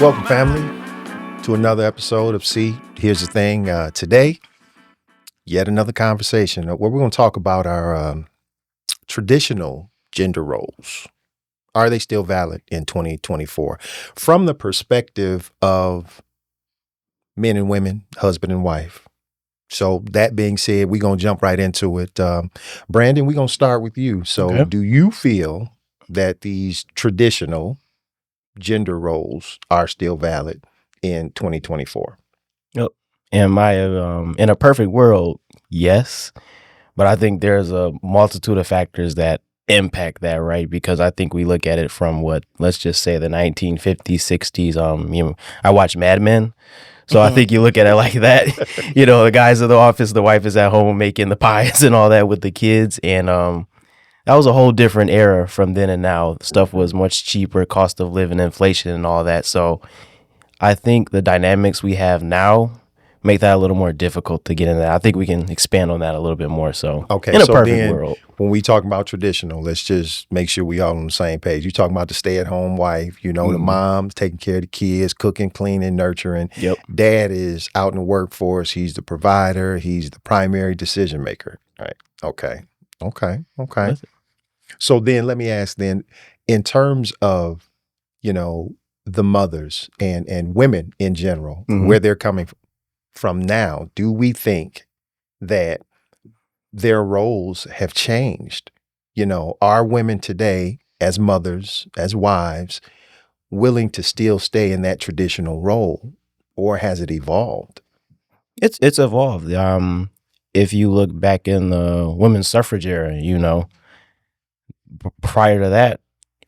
Welcome, family, to another episode of See. Here's the thing. Today, yet another conversation where we're going to talk about our traditional gender roles. Are they still valid in 2024? From the perspective of men and women, husband and wife. So that being said, we're going to jump right into it. Brandon, we're going to start with you. So Okay. do you feel that these traditional gender roles are still valid in 2024? Yep. In a perfect world, yes, but I think there's a multitude of factors that impact that, right? Because I think we look at it from let's just say the 1950s, 60s. I watch Mad Men, so I think you look at it like that. The guys in the office, the wife is at home making the pies and all that with the kids, and that was a whole different era from then and now. Stuff was much cheaper, cost of living, inflation, and all that. So I think the dynamics we have now make that a little more difficult to get into that. I think we can expand on that a little bit more. So, Okay, in a so perfect then world, when we talk about traditional, let's just make sure we all on the same page. You're talking about the stay-at-home wife, the mom taking care of the kids, cooking, cleaning, nurturing. Yep. Dad is out in the workforce. He's the provider. He's the primary decision maker. Right. Okay. That's it. So then let me ask then, in terms of, the mothers and women in general, Mhm. where they're coming from now, do we think that their roles have changed? Are women today, as mothers, as wives, willing to still stay in that traditional role, or has it evolved? It's evolved. If you look back in the women's suffrage era, prior to that,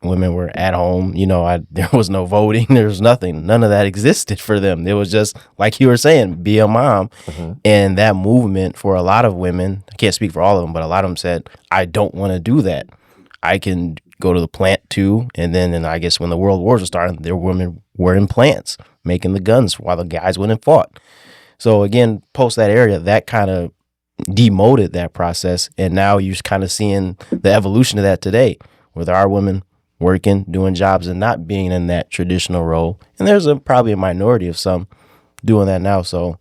women were at home. There was no voting. There was nothing. None of that existed for them. It was just like you were saying, be a mom. Mhm. And that movement for a lot of women, I can't speak for all of them, but a lot of them said, I don't want to do that. I can go to the plant too. And I guess when the world wars were starting, their women were in plants making the guns while the guys went and fought. So again, post that area, that kind of demoted that process. And now you're kind of seeing the evolution of that today with our women working, doing jobs and not being in that traditional role. And there's probably a minority of some doing that now. So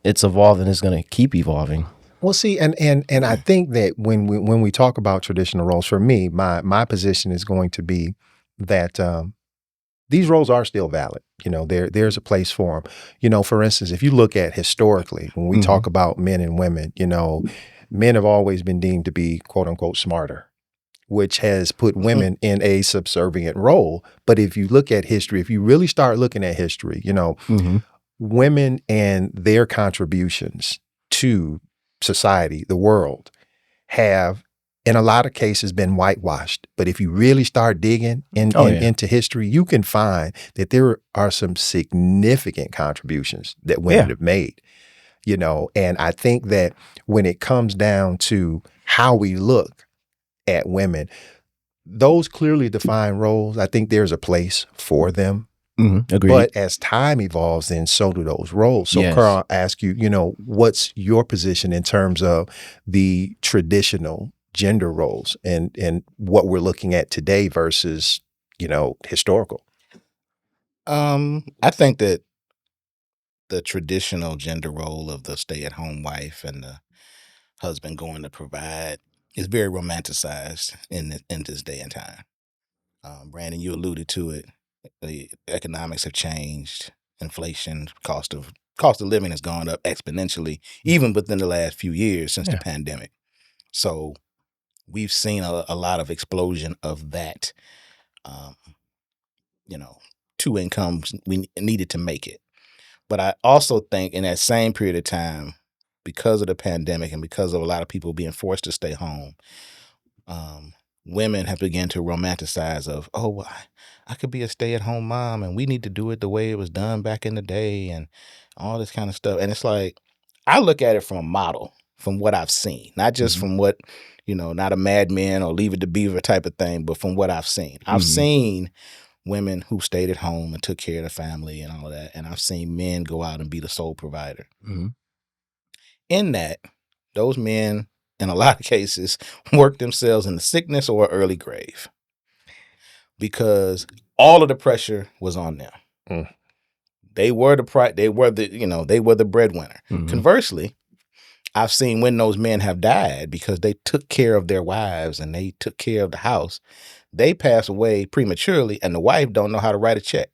it's evolved and it's going to keep evolving. Well, see, and I think that when we talk about traditional roles, for me, my position is going to be that these roles are still valid. There's a place for them. For instance, if you look at historically, when we talk about men and women, men have always been deemed to be quote unquote smarter, which has put women in a subservient role. But if you look at history, if you really start looking at history, women and their contributions to society, the world, have in a lot of cases been whitewashed. But if you really start digging into history, you can find that there are some significant contributions that women have made. And I think that when it comes down to how we look at women, those clearly defined roles, I think there's a place for them. Agreed. But as time evolves, then so do those roles. So, Yes. Carl, I'll ask you, what's your position in terms of the traditional gender roles and what we're looking at today versus, historical? I think that the traditional gender role of the stay-at-home wife and the husband going to provide is very romanticized in this day and time. Brandon, you alluded to it. The economics have changed. Inflation, cost of living has gone up exponentially, even within the last few years since the pandemic. So we've seen a lot of explosion of that. Two incomes we needed to make it. But I also think in that same period of time, because of the pandemic and because of a lot of people being forced to stay home, women have begun to romanticize of, oh, well, I could be a stay-at-home mom and we need to do it the way it was done back in the day and all this kind of stuff. And it's like, I look at it from a model, from what I've seen, not just from what, not a Mad Men or Leave It to Beaver type of thing, but from what I've seen. I've seen women who stayed at home and took care of the family and all of that. And I've seen men go out and be the sole provider. In that, those men, in a lot of cases, work themselves into sickness or early grave because all of the pressure was on them. Mm. They were the breadwinner. Mhm. Conversely, I've seen when those men have died because they took care of their wives and they took care of the house, they pass away prematurely and the wife don't know how to write a check.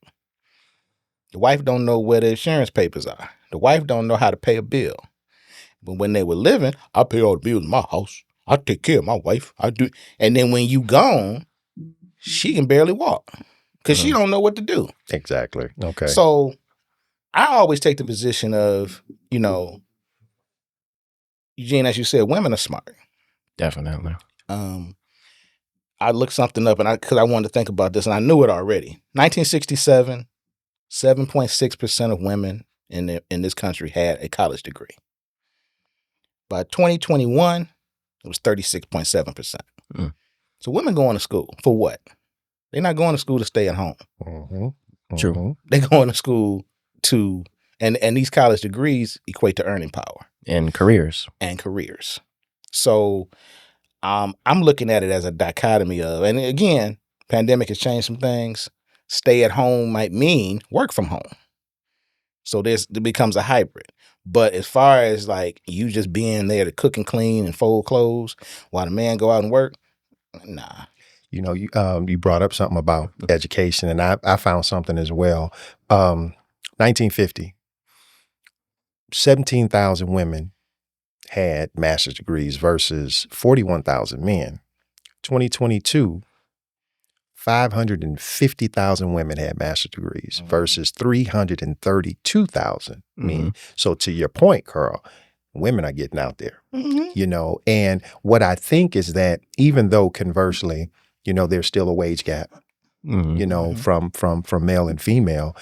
The wife don't know where the insurance papers are. The wife don't know how to pay a bill. But when they were living, I pay all the bills in my house. I take care of my wife. I do. And then when you gone, she can barely walk because she don't know what to do. Exactly. Okay. So I always take the position of, Eugene, as you said, women are smart. Definitely. I looked something up because I wanted to think about this and I knew it already. 1967, 7.6% of women in this country had a college degree. By 2021, it was 36.7%. Mm. So women going to school for what? They're not going to school to stay at home. Mm-hmm. True. Mm-hmm. They're going to school to, and these college degrees equate to earning power And careers. and careers. So I'm looking at it as a dichotomy of, and again, pandemic has changed some things. Stay at home might mean work from home. So it becomes a hybrid. But as far as like you just being there to cook and clean and fold clothes while the man go out and work, nah. You brought up something about education, and I found something as well. 1950, 17,000 women had master's degrees versus 41,000 men. 2022, 550,000 women had master's degrees versus 332,000 men. So to your point, Carl, women are getting out there, and what I think is that even though conversely, there's still a wage gap, from male and female,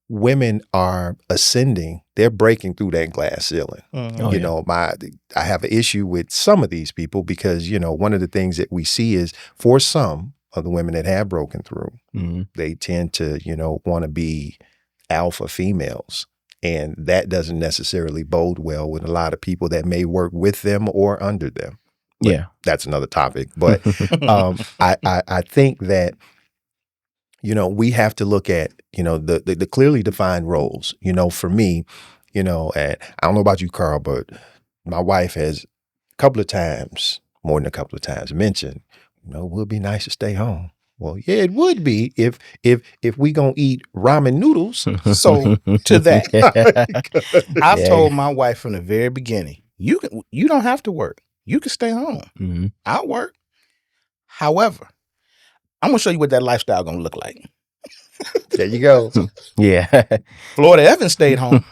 women are ascending. They're breaking through that glass ceiling. Oh, yeah. I have an issue with some of these people because, one of the things that we see is for some of the women that have broken through, they tend to, want to be alpha females. And that doesn't necessarily bode well with a lot of people that may work with them or under them. But Yeah. that's another topic. But I think that, we have to look at, the clearly defined roles. For me, and I don't know about you, Carl, but my wife has more than a couple of times mentioned, it would be nice to stay home. Well, yeah, it would be if we gonna eat ramen noodles. So to that, I've told my wife from the very beginning, you don't have to work. You can stay home. I'll work. However, I'm gonna show you what that lifestyle gonna look like. There you go. Yeah. Florida Evans stayed home.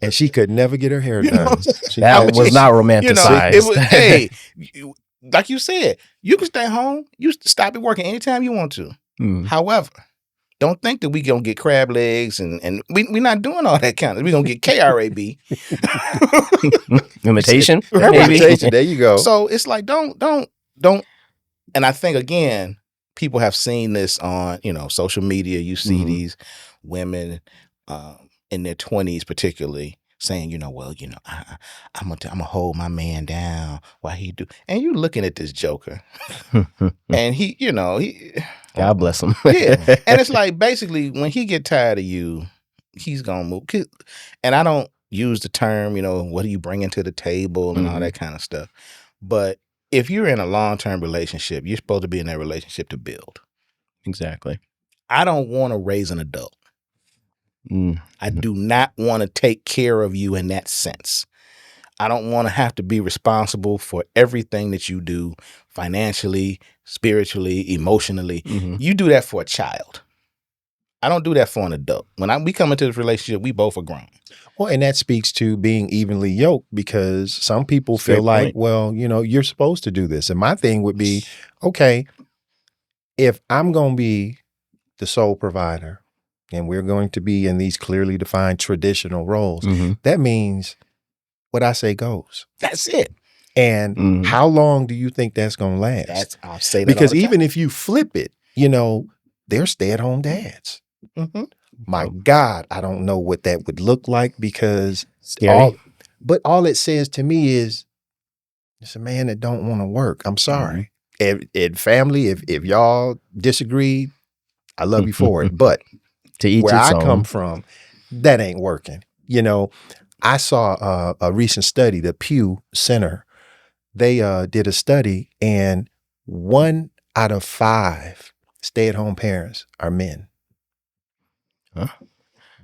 And she could never get her hair done. That was not romanticized. It was, hey, like you said, you can stay home. You stop at working anytime you want to. However, don't think that we gonna get crab legs and we're not doing all that kind of. We're gonna get KRAB. Imitation? Imitation. There you go. So it's like don't. And I think again, people have seen this on social media. You see these women in their 20s, particularly saying, I'm gonna hold my man down while he do. And you looking at this joker, and he God bless him. yeah. And it's like basically when he get tired of you, he's gonna move. And I don't use the term, what are you bringing to the table and all that kind of stuff. But if you're in a long-term relationship, you're supposed to be in that relationship to build. Exactly. I don't want to raise an adult. I do not want to take care of you in that sense. I don't want to have to be responsible for everything that you do financially, spiritually, emotionally. You do that for a child. I don't do that for an adult. When we come into this relationship, we both are grown. Well, and that speaks to being evenly yoked because some people feel like, well, you're supposed to do this. And my thing would be, okay, if I'm going to be the sole provider and we're going to be in these clearly defined traditional roles, that means what I say goes. That's it. And how long do you think that's going to last? I'll say that because all the time. even if you flip it, they're stay-at-home dads. My God, I don't know what that would look like because all it says to me is it's a man that don't want to work. I'm sorry. And family, if y'all disagree, I love you for it. But To each where its I come own. from, that ain't working. You know, I saw a recent study, the Pew Center. They did a study, and 1 out of 5 stay-at-home parents are men. Huh?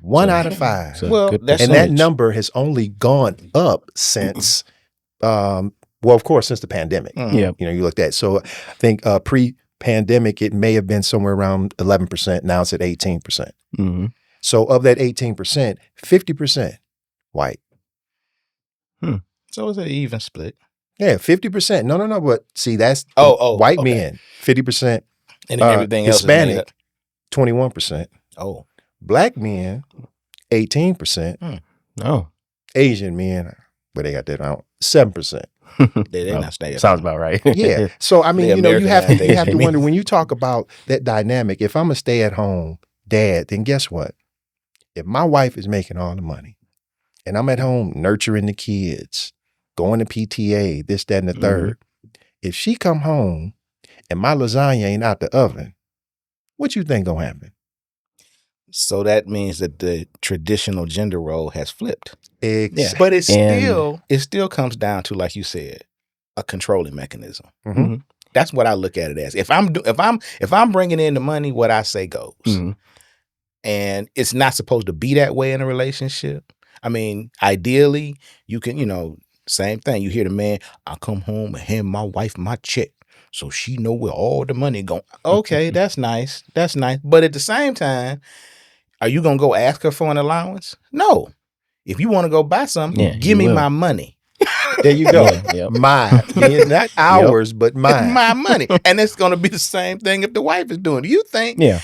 1 So- out of 5. so Well, good that's- And that percentage. number has only gone up since, well, of course, since the pandemic. Mhm. Yeah. You know, you looked at. So I think pre-pandemic, it may have been somewhere around 11%. Now it's at 18%. Mhm. So of that 18%, 50% white. So it's an even split. Yeah, 50%. No. But see, that's Oh, white okay. men, 50%, And then everything else is made Hispanic, up. 21%, Oh, black men, 18%, Oh. Asian men, but they got that out, 7%. they Oh, not staying. Sounds about right. Yeah. So I mean, The you know, you have to Americanization. wonder when you talk about that dynamic. If I'm a stay-at-home dad, then guess what? If my wife is making all the money and I'm at home nurturing the kids, going to PTA, this, that, and the Mhm. third, if she come home and my lasagna ain't out the oven, what you think gonna happen? So that means that the traditional gender role has flipped. Yeah. But it And- still comes down to, like you said, a controlling mechanism. Mhm. That's what I look at it as. If I'm bringing in the money, what I say goes. Mhm. And it's not supposed to be that way in a relationship. I mean, ideally, you can, same thing. You hear the man, I come home and hand my wife my check so she know where all the money going. Okay, that's nice. That's nice. But at the same time, are you going to go ask her for an allowance? No. If you want to go buy something, Yeah, give you me will. my money. There you go. Yeah, yep. Mine. Not ours, but mine. My money. And it's going to be the same thing if the wife is doing it. You think, Yeah.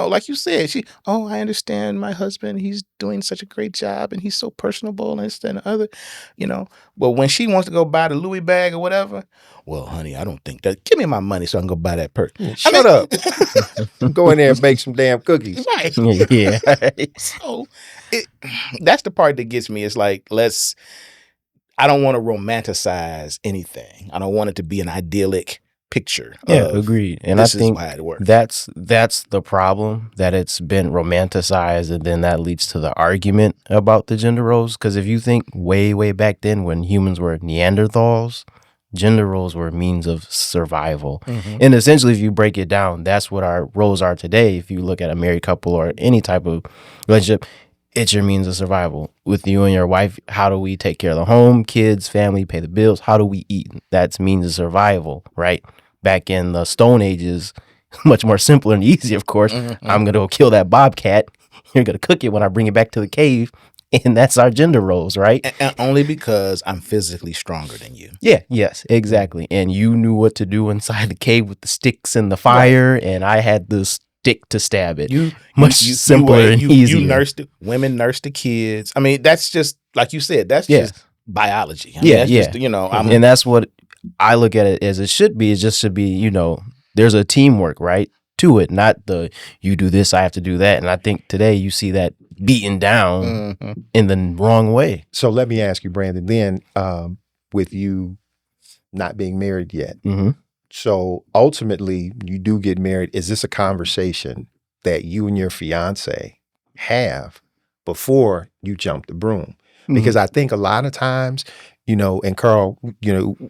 like you said, I understand my husband, he's doing such a great job and he's so personable and this and the other, But when she wants to go buy the Louis bag or whatever, well, honey, I don't think that. Give me my money so I can go buy that purse. Shut up. Go in there and bake some damn cookies. Right. Yeah. So that's the part that gets me. It's like, I don't want to romanticize anything. I don't want it to be an idyllic picture. Yeah, of, agreed. And this I think is why it works. that's the problem, that it's been romanticized, and then that leads to the argument about the gender roles. Because if you think way back then, when humans were Neanderthals, gender roles were a means of survival. Mhm. And essentially, if you break it down, that's what our roles are today. If you look at a married couple or any type of relationship, it's your means of survival. With you and your wife, how do we take care of the home, kids, family, pay the bills? How do we eat? That's means of survival, right? Back in the Stone Ages, much more simpler and easy, of course. Mhm. I'm going to go kill that bobcat. You're going to cook it when I bring it back to the cave. And that's our gender roles, right? And only because I'm physically stronger than you. Yeah, yes, exactly. And you knew what to do inside the cave with the sticks and the fire, and I had the stick to stab it. Much simpler and easier. You women nurse the kids. I mean, that's just like you said. That's Yeah. just biology. I mean, Yeah, that's yeah. just, And that's what I look at it as. It should be. It just should be, there's a teamwork, right, to it, not the you do this, I have to do that. And I think today you see that beaten down Mhm. in the wrong way. So let me ask you, Brandon, then with you not being married yet. Mm-hmm. So ultimately, you do get married. Is this a conversation that you and your fiance have before you jump the broom? Because I think a lot of times, and Carl,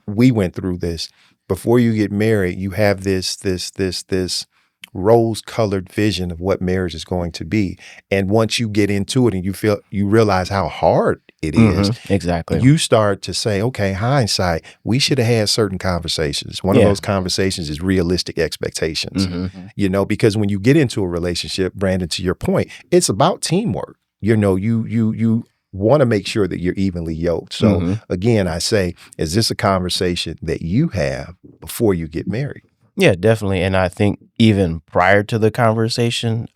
we went through this. Before you get married, you have this rose-colored vision of what marriage is going to be. And once you get into it and you realize how hard it is, Exactly. you start to say, okay, hindsight, we should have had certain conversations. One of Yeah. those conversations is realistic expectations. Mhm. Because when you get into a relationship, Brandon, to your point, it's about teamwork. You want to make sure that you're evenly yoked. So Mhm. again, I say, is this a conversation that you have before you get married? Yeah, definitely. And I think even prior to the conversation,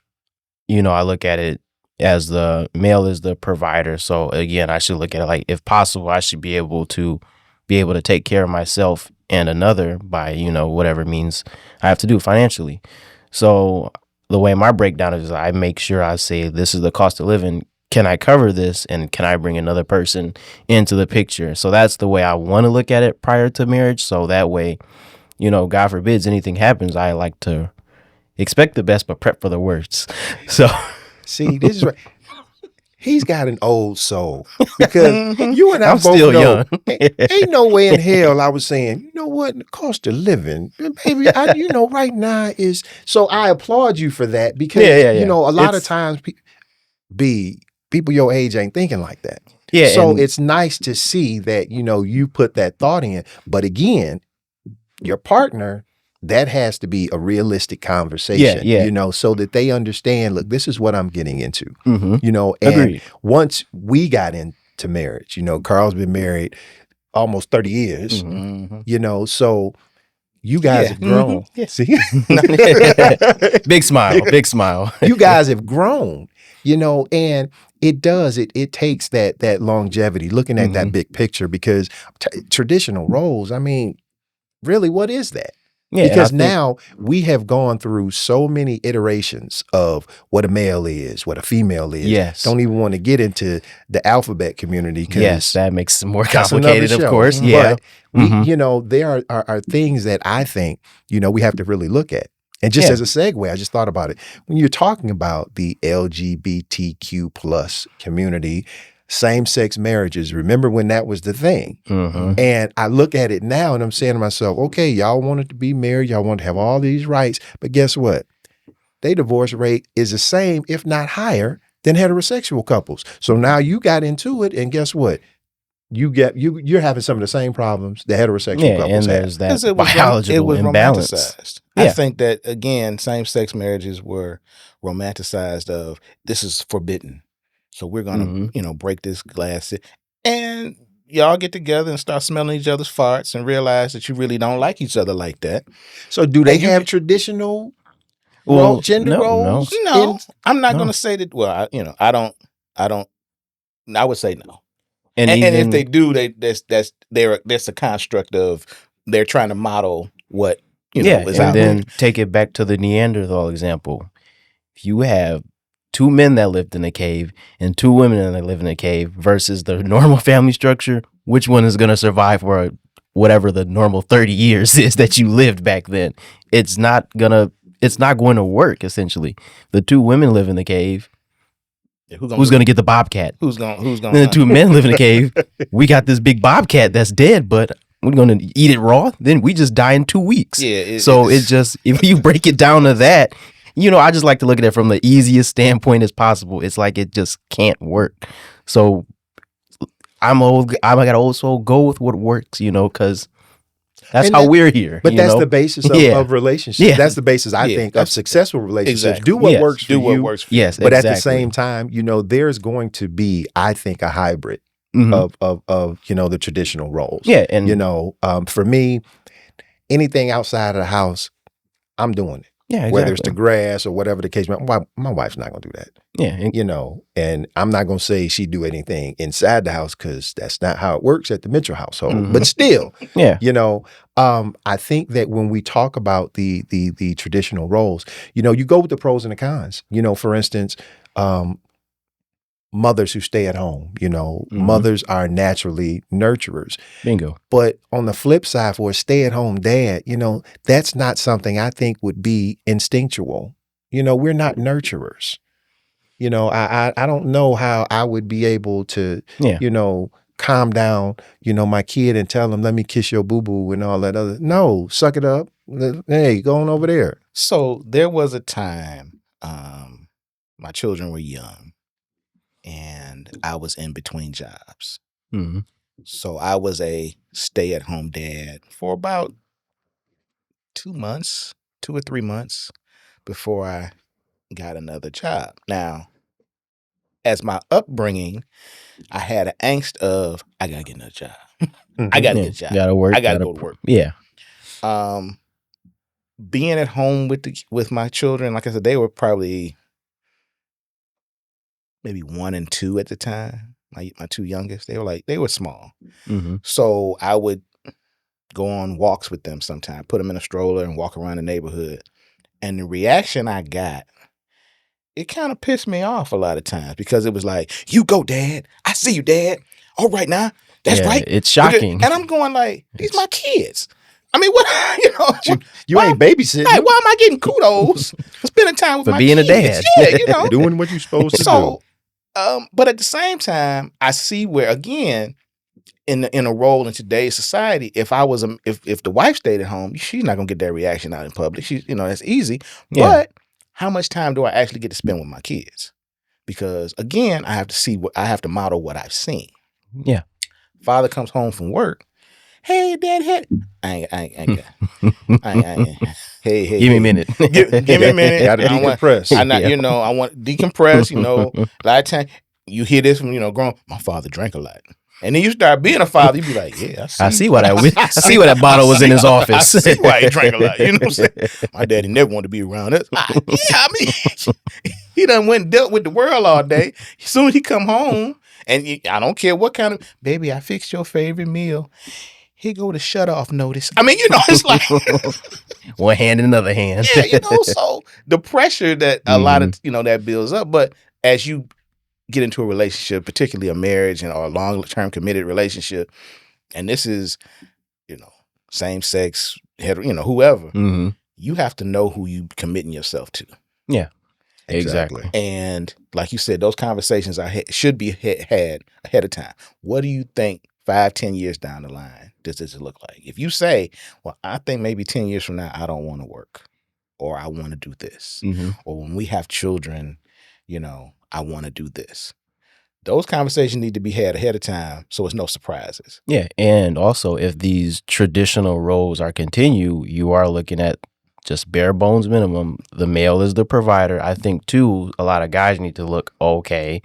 I look at it as the male is the provider. So again, I should look at it like, if possible, I should be able to take care of myself and another by, whatever means I have to do financially. So the way my breakdown is, I make sure I say, this is the cost of living. Can I cover this? And can I bring another person into the picture? So that's the way I want to look at it prior to marriage. So that way, God forbids anything happens, I like to expect the best, but prep for the worst. So See, this is right. He's got an old soul because you and I I'm both still know young. ain't no way in hell I was saying, you know what, the cost of living, baby, right now is. So I applaud you for that because Yeah. a lot of It's- times, people your age ain't thinking like that. Yeah, So and- it's nice to see that you put that thought in. But again, your partner, that has to be a realistic conversation, Yeah. so that they understand, look, this is what I'm getting into, Mhm. and Agreed. once we got into marriage, Carl's been married almost 30 years, Mhm. so you guys Yeah. have grown. Yeah. See? Big smile. You guys have grown, and it takes that longevity, looking at that big picture, because traditional roles, I mean, really, what is that? Yeah, and I Because think- now we have gone through so many iterations of what a male is, what a female is. Yes. Don't even want to get into the alphabet community. Yes, that makes it more that's another complicated, of show. course. Yeah. But Mhm. there are things that I think, we have to really look at. And just Yeah. as a segue, I just thought about it. When you're talking about the LGBTQ plus community, same-sex marriages, remember when that was the thing? Mhm. And I look at it now and I'm saying to myself, okay, y'all wanted to be married, y'all want to have all these rights, but guess what? Their divorce rate is the same, if not higher, than heterosexual couples. So now you got into it, and guess what? You're having some of the same problems the heterosexual Yeah, couples and have. there's that Because it biological was imbalance. romanticized. Yeah. I think that, again, same-sex marriages were romanticized of, this is forbidden. So we're going to, break this glass. And y'all get together and start smelling each other's farts and realize that you really don't like each other like that. So do they And you have can- traditional gender no, roles? No, I'm not no. going to say that. Well, I would say no. And, And even if they do, that's a construct of they're trying to model what is and out then there. take it back to the Neanderthal example. If you have 2 men that lived in a cave and 2 women that live in a cave versus the normal family structure, which one is going to survive for whatever the normal 30 years is that you lived back then? It's not going to work. Essentially, the 2 women live in the cave. Who's going to get the bobcat? Who's going? Then the 2 men live in a cave. We got this big bobcat that's dead, but we're going to eat it raw. Then we just die in 2 weeks. Yeah. It's just, if you break it down to that, I just like to look at it from the easiest standpoint as possible. It's like it just can't work. So I got an old soul. Go with what works, because that's And how that- we're here. But that's the basis of relationships. Yeah. That's the basis, I Yeah, think, of successful relationships. Exactly. Do what Yes. works for Do what you. works for Yes, But at the exactly. same time, there's going to be, I think, a hybrid Mhm. of the traditional roles. Yeah, and For me, anything outside of the house, I'm doing it. yeah, exactly. Whether it's the grass or whatever the case. My wife's not going to do that. yeah, and- And I'm not going to say she do anything inside the house, because that's not how it works at the Mitchell household. Mhm. But still, yeah, I think that when we talk about the traditional roles, you go with the pros and the cons. For instance, mothers who stay at home, mothers are naturally nurturers. bingo. But on the flip side, for a stay-at-home dad, that's not something I think would be instinctual. We're not nurturers. I don't know how I would be able to, Yeah. calm down, my kid and tell him, let me kiss your boo-boo and all that other. No, suck it up. Hey, go on over there. So there was a time, my children were young, and I was in between jobs. Mhm. So I was a stay-at-home dad for about 2 months, 2 or 3 months before I got another job. Now, as my upbringing, I had an angst of, I gotta get another job. I gotta Yeah, get a job. gotta work. I gotta go to work. Yeah, Being at home with my children, like I said, they were probably maybe 1 and 2 at the time. My 2 youngest, they were small. hmm So I would go on walks with them sometime, put them in a stroller and walk around the neighborhood. And the reaction I got, it kind of pissed me off a lot of times, because it was like, you go, Dad. I see you, Dad. All right now. That's Yeah, right. it's shocking. And I'm going like, these my kids. I mean, what You why- ain't babysitting Like, why am I getting kudos for spending time with For my being a kids? dad. Yeah, you know. doing what you're supposed to do. So, but at the same time, I see where again in a role in today's society, if I was if the wife stayed at home, she's not gonna get that reaction out in public. She's that's easy. Yeah. But how much time do I actually get to spend with my kids? Because again, I have to model what I've seen. Yeah. Father comes home from work. Hey, Dad, I ain't. Hey, Give me a minute. Give me a minute. Got to I want- decompress. I not, I want to decompress. A lot of time you hear this from grown. My father drank a lot, and then you start being a father. You be like, yeah, I see why I see why that bottle was in his office. I see why he drank a lot. You know what I'm saying? My daddy never wanted to be around us. I mean, he done went and dealt with the world all day. Soon he come home, and I don't care what kind of baby. I fixed your favorite meal. Here go the shut off notice. I mean, it's like One hand in another hand. yeah, so the pressure that a lot of that builds up. But as you get into a relationship, particularly a marriage or a long term committed relationship, and this is, same sex, whoever, Mhm. you have to know who you committing yourself to. Exactly. And like you said, those conversations should be had ahead of time. What do you think 5-10 years down the line does this look like? If you say, well, I think maybe 10 years from now, I don't want to work, or I want to do this, Mhm. or when we have children, I want to do this. Those conversations need to be had ahead of time so it's no surprises. Yeah, and also if these traditional roles are continued, you are looking at just bare bones minimum. The male is the provider. I think too, a lot of guys need to look, okay,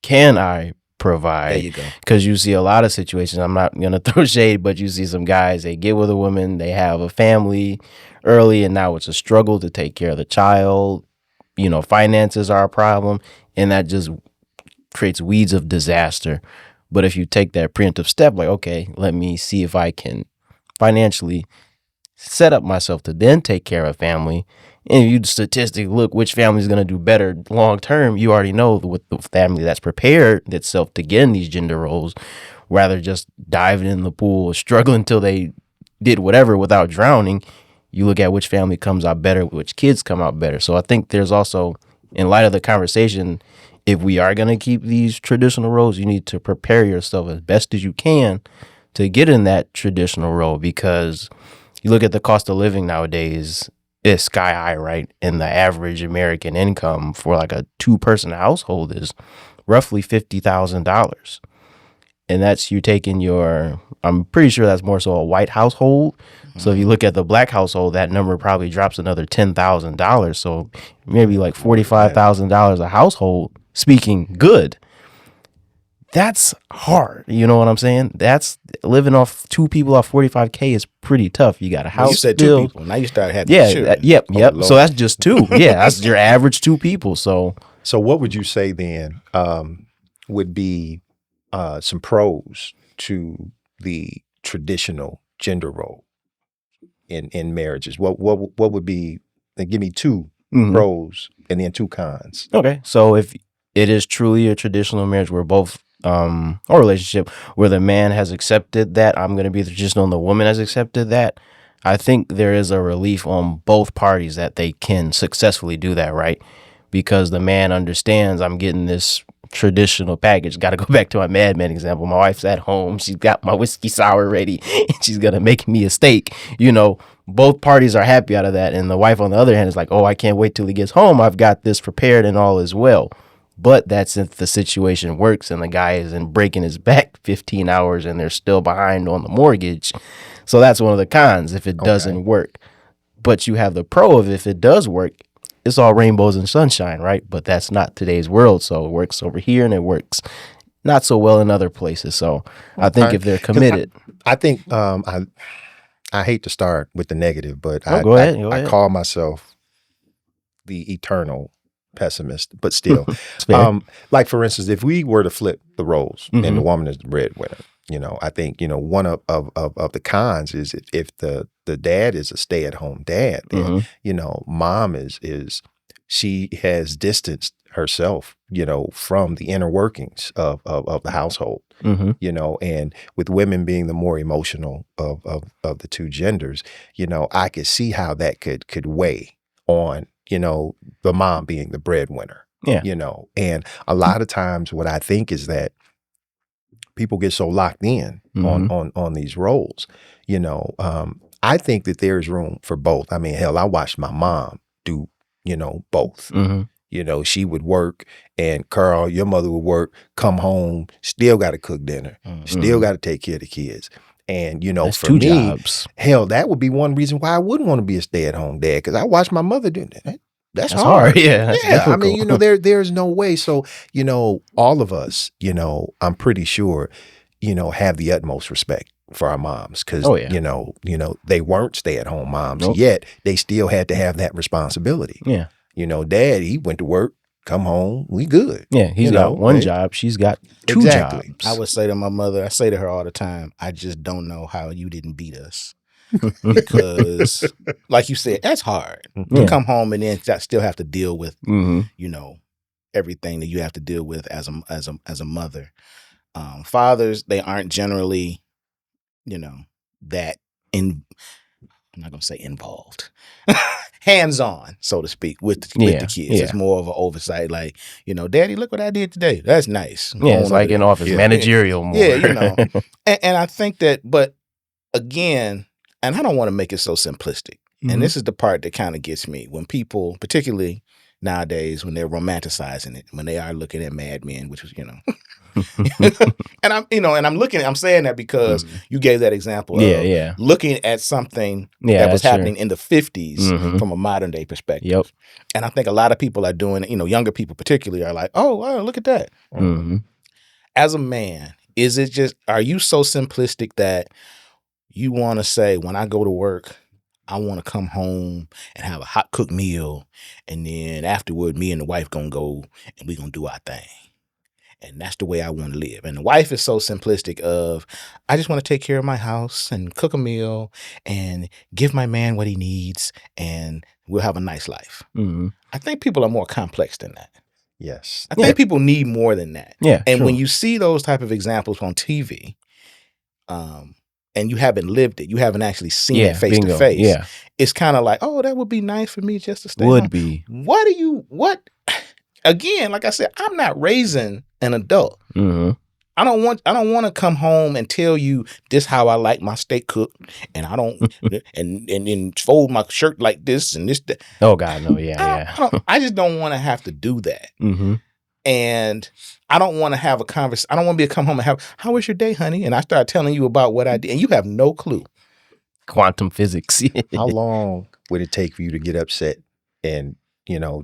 can I There provide? you go. Because you see a lot of situations, I'm not going to throw shade, but you see some guys, they get with a woman, they have a family early, and now it's a struggle to take care of the child. Finances are a problem, and that just creates weeds of disaster. But if you take that preemptive step, like, okay, let me see if I can financially set up myself to then take care of family. And if you statistically look which family is going to do better long term, you already know with the family that's prepared itself to get in these gender roles, rather just diving in the pool, struggling until they did whatever without drowning. You look at which family comes out better, which kids come out better. So I think there's also, in light of the conversation, if we are going to keep these traditional roles, you need to prepare yourself as best as you can to get in that traditional role, because you look at the cost of living nowadays, it's sky high, right? And the average American income for like a 2-person household is roughly $50,000. And that's you taking I'm pretty sure that's more so a white household. So if you look at the black household, that number probably drops another $10,000. So maybe like $45,000 a household, speaking good. That's hard. You know what I'm saying? That's living off 2 people off $45K is pretty tough. You got a house. You said bill. 2 people. Now you start having Yeah. children. Yep. Oh, Yep. Lord. So that's just 2. Yeah. That's your average 2 people. So So what would you say then would be some pros to the traditional gender role in marriages? What would be? Give me 2 mhm. pros and then 2 cons. Okay. So if it is truly a traditional marriage where both or relationship where the man has accepted that I'm going to be the traditional and the woman has accepted that, I think there is a relief on both parties that they can successfully do that, right? Because the man understands I'm getting this traditional package. Got to go back to my Mad Men example. My wife's at home. She's got my whiskey sour ready and she's going to make me a steak. Both parties are happy out of that. And the wife, on the other hand, is like, oh, I can't wait till he gets home. I've got this prepared and all is well. But that's if the situation works and the guy isn't breaking his back 15 hours and they're still behind on the mortgage. So that's one of the cons if it doesn't work. But you have the pro of if it does work, it's all rainbows and sunshine, right? But that's not today's world. So it works over here and it works not so well in other places. So I think if they're committed. I think I hate to start with the negative, but Go ahead. I call myself the eternal pessimist, but still. It's fair. Like for instance, if we were to flip the roles and the Mhm. woman is the breadwinner, I think, one of the cons is if the dad is a stay-at-home dad, then, Mhm. mom is she has distanced herself, from the inner workings of the household, Mm-hmm. and with women being the more emotional of the two genders, I could see how that could weigh on, the mom being the breadwinner. Yeah. And a lot of times what I think is that people get so locked in on these roles. I think that there's room for both. I mean, hell, I watched my mom do, both. Mm-hmm. She would work, and Carl, your mother would work, come home, still got to cook dinner, still got to take care of the kids. And, That's for two me, jobs. hell, that would be one reason why I wouldn't want to be a stay-at-home dad, because I watched my mother do that. That's hard. Yeah, that's I mean, difficult. there's no way. So, all of us, I'm pretty sure, have the utmost respect for our moms, because, Oh, yeah. they weren't stay-at-home moms, Nope. yet they still had to have that responsibility. Yeah. Dad, he went to work, come home, we good. Yeah, he's got one right? job. She's got two Exactly. jobs. I would say to my mother, I say to her all the time, I just don't know how you didn't beat us. Because, like you said, that's hard. Yeah. You come home and then still have to deal with, Mm-hmm. everything that you have to deal with as a mother. Fathers, they aren't generally, that I'm not gonna say involved, hands on, so to speak, with the kids. Yeah. It's more of an oversight, like, Daddy, look what I did today. That's nice. Yeah, it's like in office, Yeah. managerial more. Yeah, and I think that, but again, and I don't want to make it so simplistic. Mhm. And this is the part that kind of gets me when people, particularly nowadays, when they're romanticizing it, when they are looking at Mad Men, which was, and I'm saying that because you gave that example of yeah. looking at something Yeah, that was that's happening in the 50s Mhm. from a modern day perspective. Yep. And I think a lot of people are doing it, younger people particularly are like, oh, wow, look at that. Mm-hmm. As a man, are you so simplistic that you want to say, when I go to work, I want to come home and have a hot cooked meal, and then afterward, me and the wife gonna go and we gonna do our thing. And that's the way I want to live. And the wife is so simplistic of, I just want to take care of my house and cook a meal and give my man what he needs, and we'll have a nice life. Mm-hmm. I think people are more complex than that. Yes. I think people need more than that. Yeah. And true. when you see those type of examples on TV, and you haven't lived it, you haven't actually seen it face bingo. to face. Yeah. It's kind of like, oh, that would be nice for me just to stay Would home. be. What? Again, like I said, I'm not raising an adult. Mm-hmm. I don't want to come home and tell you this how I like my steak cooked, and I don't and then fold my shirt like this and this. That. Oh God, no, yeah. I just don't want to have to do that. Mm-hmm. And I don't want to have a conversation. I don't want to come home and have, how was your day, honey? And I start telling you about what I did, and you have no clue. Quantum physics. How long would it take for you to get upset and,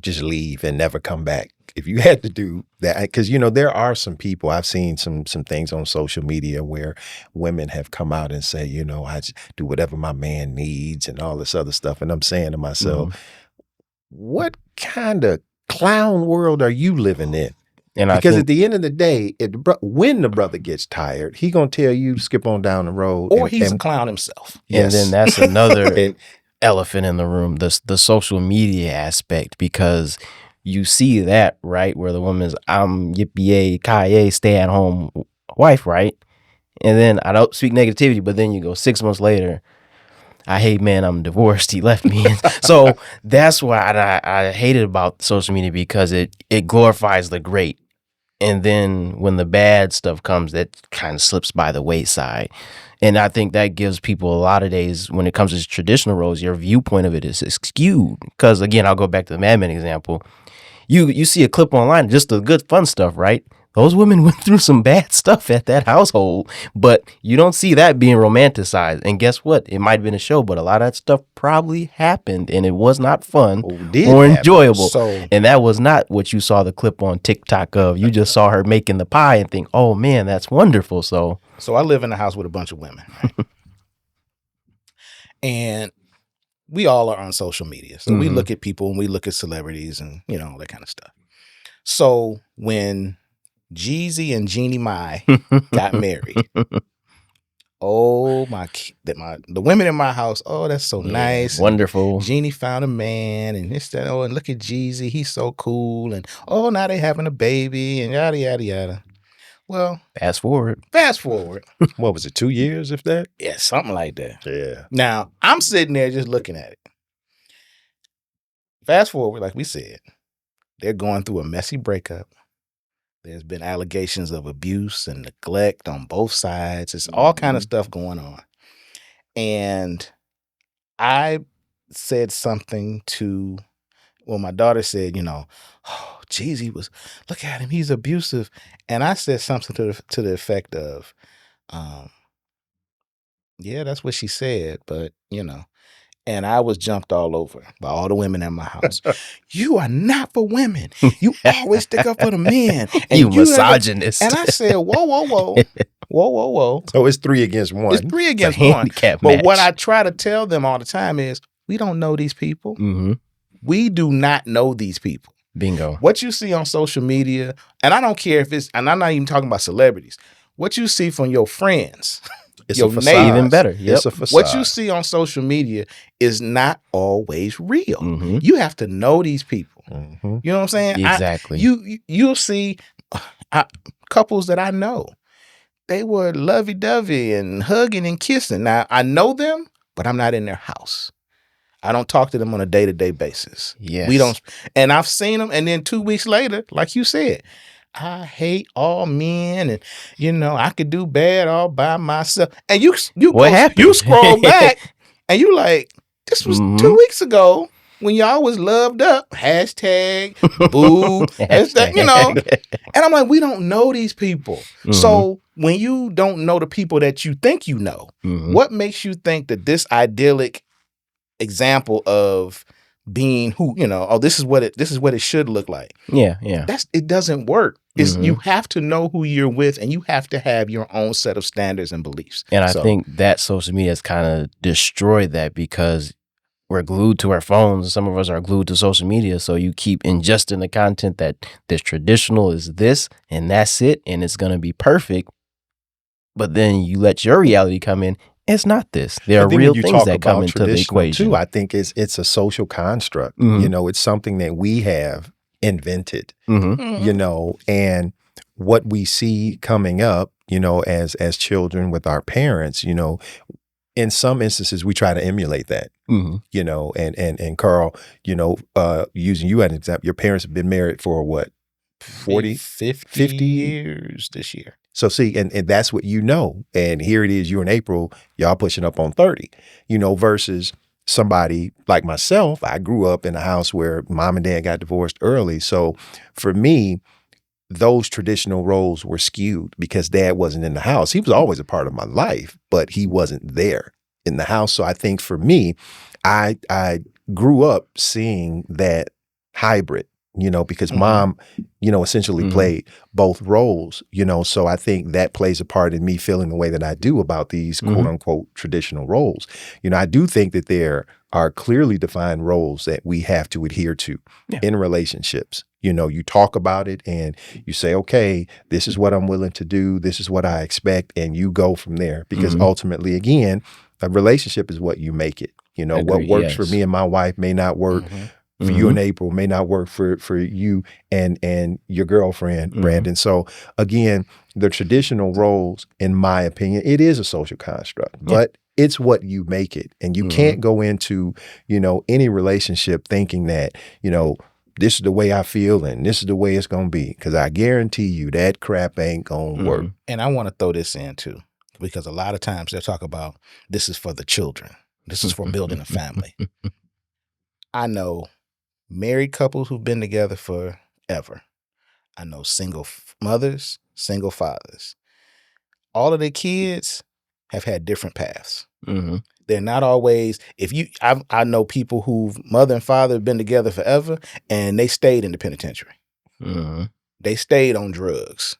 just leave and never come back? If you had to do that, because, there are some people, I've seen some things on social media where women have come out and say, I just do whatever my man needs and all this other stuff. And I'm saying to myself, what kind of clown world are you living in? And Because I at the end of the day, when the brother gets tired, he gonna tell you to skip on down the road, Or he's a clown himself. And then that's another elephant in the room, the social media aspect, because you see that, right, where the woman's, I'm yippee ki stay at home wife, right? And then I don't speak negativity, but then you go 6 months later, I hate man, I'm divorced, he left me. So that's why I hate it about social media, because it glorifies the great. And then when the bad stuff comes, that kind of slips by the wayside. And I think that gives people a lot of days, when it comes to traditional roles, your viewpoint of it is skewed. Because again, I'll go back to the Mad Men example. You see a clip online, just the good fun stuff, right? Those women went through some bad stuff at that household, but you don't see that being romanticized. And guess what? It might have been a show, but a lot of that stuff probably happened, and it was not fun or enjoyable. And that was not what you saw the clip on TikTok of. You just saw her making the pie and think, oh man, that's wonderful. So I live in a house with a bunch of women, right? And we all are on social media. So we look at people and we look at celebrities and, all that kind of stuff. So when Jeezy and Jeannie Mai got married, Oh the women in my house. Oh, that's so Yeah, nice. wonderful. Jeannie found a man, and this that. Oh, and look at Jeezy, he's so cool. And oh, now they having a baby, and yada yada yada. Well, Fast forward. fast forward, What was it, 2 years, if that? yeah, something like that. Yeah. Now I'm sitting there just looking at it. Fast forward, like we said, they're going through a messy breakup. There's been allegations of abuse and neglect on both sides. It's all kind of stuff going on. And I said something to, well, my daughter said, oh, Jeezy look at him, he's abusive. And I said something to the effect of, yeah, that's what she said, but and I was jumped all over by all the women in my house. You are not for women. You always stick up for the men. And You misogynist. And I said, whoa, whoa, whoa. Whoa, whoa, whoa. So it's 3 against 1. It's 3 It's a against 1. handicap But match. what I try to tell them all the time is, we don't know these people. Mm-hmm. We do not know these people. Bingo. What you see on social media, and I don't care if it's, and I'm not even talking about celebrities, what you see from your friends, It's your a facade. neighbors, Even better. Yep. It's a facade. what you see on social media is not always real. Mm-hmm. You have to know these people. Mhm. You know what I'm saying? Exactly. You'll see couples that I know. They were lovey-dovey and hugging and kissing. Now, I know them, but I'm not in their house. I don't talk to them on a day-to-day basis. Yes. We don't, and I've seen them, and then 2 weeks later, like you said, I hate all men, and I could do bad all by myself. And What happened? You scroll back, and you like, this was Mhm. 2 weeks ago when y'all was loved up. Hashtag boo. hashtag, And I'm like, we don't know these people. Mhm. So when you don't know the people that you think you know, Mhm. what makes you think that this idyllic example of being who, this is what it should look like? Yeah. It doesn't work. It's Mhm. you have to know who you're with, and you have to have your own set of standards and beliefs. And I So, think that social media has kind of destroyed that because we're glued to our phones. Some of us are glued to social media. So you keep ingesting the content that this traditional is this and that's it. And it's going to be perfect. But then you let your reality come in. It's not this. There are But then real when you things talk that come about into the traditional, equation. too, I think it's a social construct. Mhm. It's something that we have invented. Mm-hmm. And what we see coming up, as children with our parents, in some instances we try to emulate that, Mm-hmm. and Carl, using you as an example, your parents have been married for what, 40, 50 years this year. So see, and that's what and here it is, you and April, y'all pushing up on 30, versus somebody like myself. I grew up in a house where mom and dad got divorced early. So for me, those traditional roles were skewed because dad wasn't in the house. He was always a part of my life, but he wasn't there in the house. So I think for me, I grew up seeing that hybrid, because Mhm. mom, essentially Mhm. played both roles, so I think that plays a part in me feeling the way that I do about these Mhm. quote unquote traditional roles. I do think that there are clearly defined roles that we have to adhere to Yeah. in relationships. You talk about it and you say, okay, this is what I'm willing to do. This is what I expect. And you go from there because Mhm. ultimately, again, a relationship is what you make it. What Agreed, works for yes. me and my wife may not work Mhm. for you and April, may not work for you and your girlfriend, Mhm. Brandon. So again, the traditional roles, in my opinion, it is a social construct, but it's what you make it. And you Mhm. can't go into, any relationship thinking that, this is the way I feel and this is the way it's going to be. Because I guarantee you that crap ain't going to work. Mhm. And I want to throw this in too, because a lot of times they talk about this is for the children. This is for building a family. I know married couples who've been together forever. I know single mothers, single fathers. All of their kids have had different paths. Mhm. They're not always, I know people whose mother and father have been together forever and they stayed in the penitentiary. Mhm. They stayed on drugs.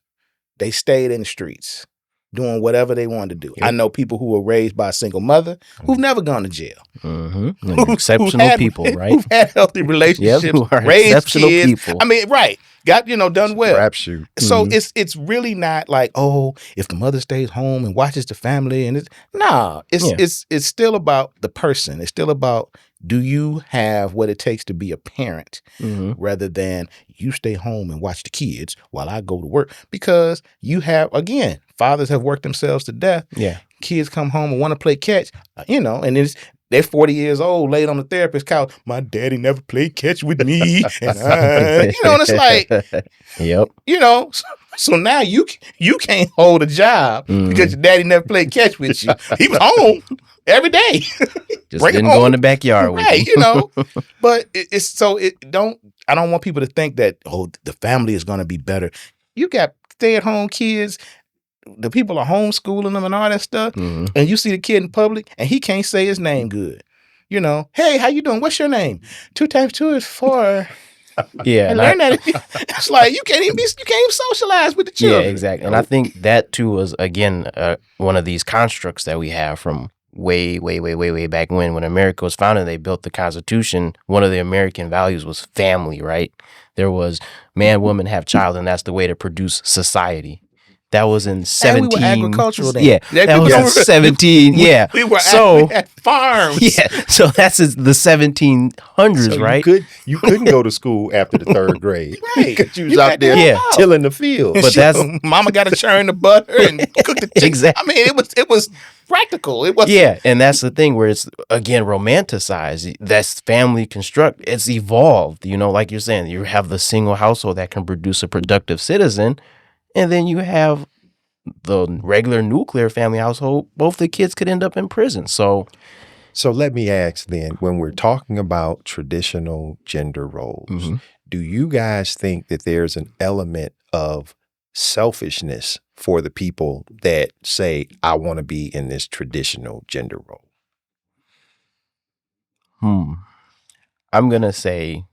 They stayed in the streets doing whatever they wanted to do. Yep. I know people who were raised by a single mother who've never gone to jail. Mhm. Who've Exceptional had- people, right? Who've had healthy relationships, Yep, who are raised exceptional kids. people. I mean, right. got done well. Crapshoot. So Mhm. it's really not like, oh, if the mother stays home and watches the family, and it's Yeah. it's still about the person. It's still about, do you have what it takes to be a parent, Mhm. rather than you stay home and watch the kids while I go to work. Because you have, again, fathers have worked themselves to death. Yeah. Kids come home and want to play catch, and they're 40 years old, laid on the therapist couch. My daddy never played catch with me, and and it's like, Yep. so now you can't hold a job because your daddy never played catch with you. He was home every day. Just Bring it didn't go in home. the backyard with Right, you. but I don't want people to think that, oh, the family is going to be better. You got stay-at-home kids, the people are homeschooling them and all that stuff, Mhm. and you see the kid in public and he can't say his name good. Hey, how you doing? What's your name? 2 times 2 is 4. Yeah. And and learn that. It's like you can't even socialize with the Yeah, children. exactly. And I think that too was, again, one of these constructs that we have from way, way, way, way, way back when America was founded. They built the Constitution. One of the American values was family, right? There was man, woman, have child, and that's the way to produce society. That was in 17. And we were agricultural then. Yeah, That that people was don't in remember. 17. Yeah. We were So- we had farms. Yeah, so that's the 1700s, So right? you couldn't go to school after the 3rd grade. Right. Because you was You out got there to help out. tilling the field. But that's- mama got to churn the butter and cook the chicken. Exactly. I mean, it was practical. It was Yeah, and that's the thing where it's, again, romanticized. That's family construct. It's evolved, like you're saying. You have the single household that can produce a productive citizen, and then you have the regular nuclear family household. Both the kids could end up in prison. So, So let me ask then, when we're talking about traditional gender roles, Mhm. do you guys think that there's an element of selfishness for the people that say, I want to be in this traditional gender role? I'm going to say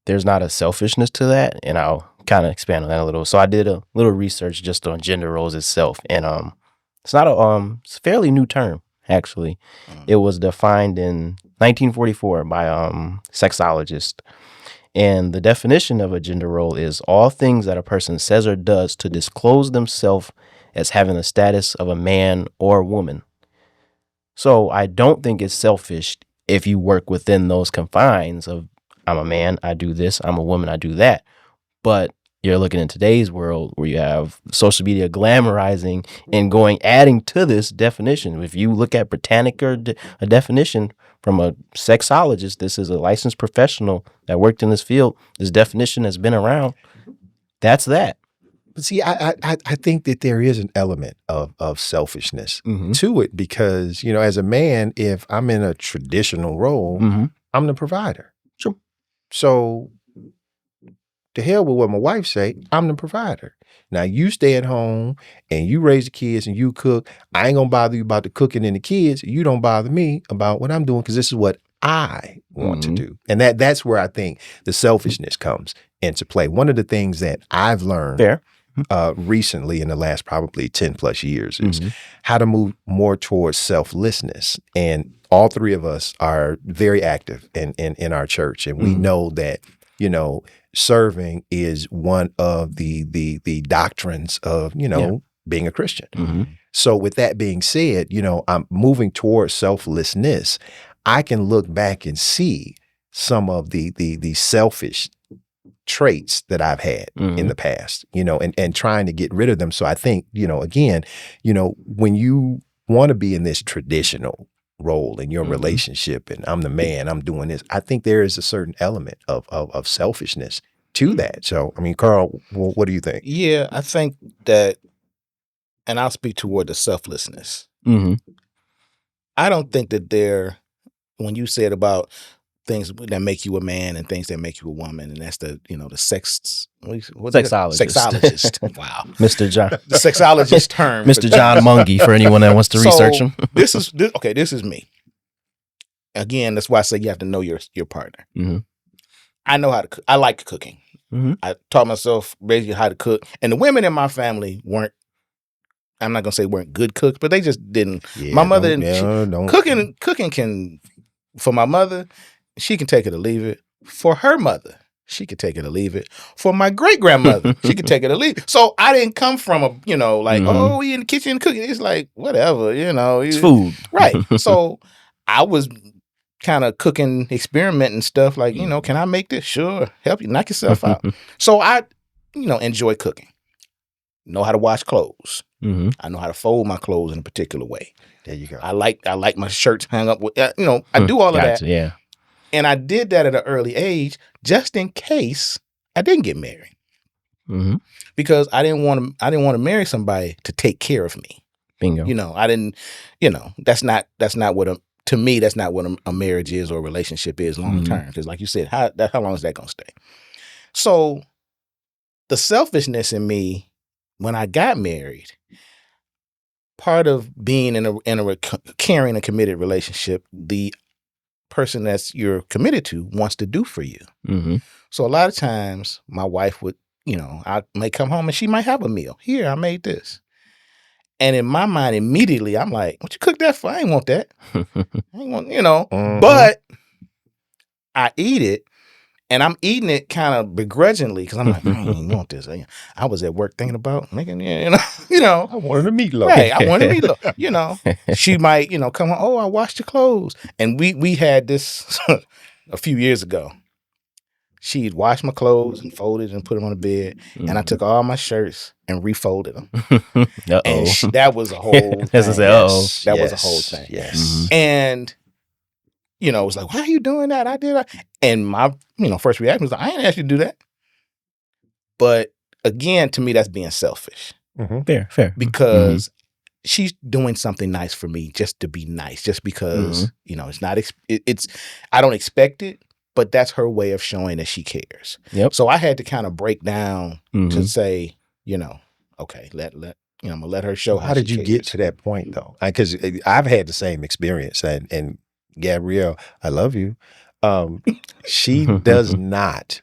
there's not a selfishness to that, and I'll kind of expand on that a little. So I did a little research just on gender roles itself, and it's not it's a fairly new term, actually. It was defined in 1944 by sexologist, and the definition of a gender role is all things that a person says or does to disclose themselves as having the status of a man or woman. So I don't think it's selfish if you work within those confines of, I'm a man, I do this. I'm a woman, I do that. But you're looking in today's world where you have social media glamorizing and adding to this definition. If you look at Britannica, a definition from a sexologist, this is a licensed professional that worked in this field. This definition has been around. That's that. But see, I think that there is an element of selfishness Mm-hmm. to it because, as a man, if I'm in a traditional role, Mm-hmm. I'm the provider. Sure. So to hell with what my wife say, I'm the provider. Now you stay at home and you raise the kids and you cook. I ain't gonna bother you about the cooking and the kids. You don't bother me about what I'm doing because this is what I want to do. And that's where I think the selfishness comes into play. One of the things that I've learned Fair. recently in the last probably 10 plus years is Mhm. how to move more towards selflessness. And all three of us are very active in our church. And we Mhm. know that, serving is one of the doctrines of, being a Christian. Mm-hmm. So with that being said, I'm moving towards selflessness. I can look back and see some of the selfish traits that I've had in the past, and trying to get rid of them. So I think, again, when you want to be in this traditional role in your relationship and I'm the man, I'm doing this, I think there is a certain element of selfishness to that. So, I mean, Carl, what do you think? Yeah, I think that, and I'll speak toward the selflessness. Mm-hmm. I don't think that when you said about things that make you a man and things that make you a woman, and that's the Sexologist. Sexologist. Wow. Mr. John. The sexologist term. Mr. John Mungie, for anyone that wants to So, research him. This is me. Again, that's why I say you have to know your partner. Mm-hmm. I know how to cook. I like cooking. Mm-hmm. I taught myself basically how to cook. And the women in my family weren't, I'm not going to say weren't good cooks, but they just didn't. Yeah, My mother don't- didn't- don't- Cooking can, for my mother, she can take it or leave it. For her mother, she could take it or leave it. For my great grandmother, she could take it or leave it. So I didn't come from a, like, oh, we in the kitchen cooking. It's like, whatever, It's food. Right. So I was kind of cooking, experimenting stuff like, can I make this? Sure. Help you knock yourself out. So I, enjoy cooking. Know how to wash clothes. Mm-hmm. I know how to fold my clothes in a particular way. There you go. I like my shirts hung up with, I do all of that. Gotcha, yeah. And I did that at an early age just in case I didn't get married. Mm-hmm. Because I didn't want to marry somebody to take care of me. Bingo. I didn't, that's not what to me, that's not what a marriage is or a relationship is long term. Because like you said, how long is that going to stay? So the selfishness in me, when I got married, part of being in a caring and committed relationship, the person you're committed to wants to do for you. Mm-hmm. So a lot of times my wife would, I may come home and she might have a meal. Here, I made this. And in my mind, immediately, I'm like, what you cook that for? I ain't want that. I ain't want, but I eat it. And I'm eating it kind of begrudgingly because I'm like, I ain't want this. I was at work thinking about making, I wanted a meatloaf. Right, I wanted meatloaf. She might, come on, oh, I washed your clothes. And we had this a few years ago. She'd wash my clothes and folded and put them on the bed. Mm-hmm. And I took all my shirts and refolded them. Uh-oh. And that was a whole thing. As I say, uh-oh. That was a whole thing. Yes. Mhm. And, it was like, why are you doing that? I did that. And my, first reaction was like, I ain't asked you to do that. But again, to me, that's being selfish. Fair. Because she's doing something nice for me just to be nice, just because, it's not, it's, I don't expect it, but that's her way of showing that she cares. Yep. So I had to kind of break down to say, okay, I'm gonna let her show How did you get to that point though? Because I've had the same experience, and Gabrielle, I love you. She does not